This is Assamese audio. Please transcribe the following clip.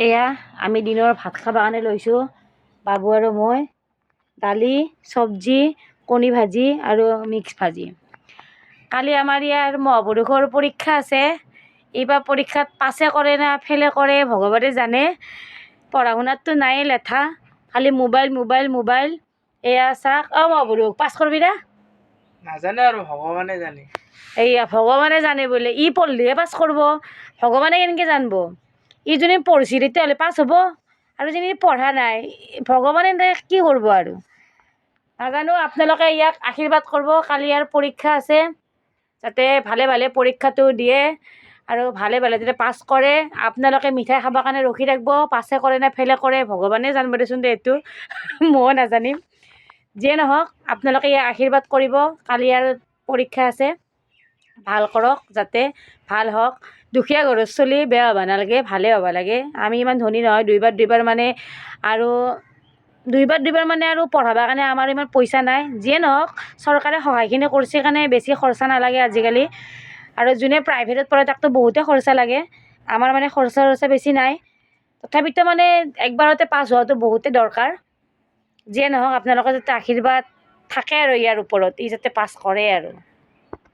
এয়া আমি দিনৰ ভাত খাব কাৰণে লৈছোঁ বাবু আৰু মই। দালি, চব্জি, কণী ভাজি আৰু মিক্স ভাজি। কালি আমাৰ ইয়াৰ মহাপুৰুষৰ পৰীক্ষা আছে। এইবাৰ পৰীক্ষাত পাছে কৰে না ফেলে কৰে ভগৱানে জানে। পঢ়া শুনাততো নায়েই লেঠা, খালি মোবাইল মোবাইল মোবাইল। এয়া চাওক, মহাপুৰুষ পাছ কৰবি না? নাজানে আৰু ভগৱানে জানে। এইয়া ভগৱানে জানে বোলে, ই পঢ়লিহে পাছ কৰিব, ভগৱানে কেনেকৈ জানিব? ই যদি পঢ়ছি তেতিয়াহ'লে পাছ হ'ব, আৰু যদি পঢ়া নাই ভগৱানে কি কৰিব আৰু নাজানো। আপোনালোকে ইয়াক আশীৰ্বাদ কৰিব, কালি ইয়াৰ পৰীক্ষা আছে, যাতে ভালে ভালে পৰীক্ষাটো দিয়ে আৰু ভালে ভালে যাতে পাছ কৰে। আপোনালোকে মিঠাই খাবৰ কাৰণে ৰখি থাকিব, পাছে কৰে নে ফেলে কৰে ভগৱানে জানিব দেচোন দে, এইটো ময়ো নাজানিম। যিয়ে নহওক আপোনালোকে ইয়াক আশীৰ্বাদ কৰিব, কালি ইয়াৰ পৰীক্ষা আছে, ভাল কৰক যাতে ভাল হওক। দুখীয়া ঘৰৰ চলি বেয়া হ'ব নালাগে, ভালে হ'ব লাগে। আমি ইমান ধনী নহয়, দুইবাৰ মানে আৰু দুইবাৰ মানে আৰু পঢ়াবৰ কাৰণে আমাৰ ইমান পইচা নাই। যিয়ে নহওক চৰকাৰে সহায়খিনি কৰিছে কাৰণে বেছি খৰচা নালাগে আজিকালি। আৰু যোনে প্ৰাইভেটত পঢ়ে তাকতো বহুতে খৰচা লাগে, আমাৰ মানে খৰচা বেছি নাই। তথাপিতো মানে একবাৰতে পাছ হোৱাটো বহুতে দৰকাৰ। যিয়ে নহওক আপোনালোকৰ যাতে আশীৰ্বাদ থাকে আৰু ইয়াৰ ওপৰত, ই যাতে পাছ কৰে আৰু।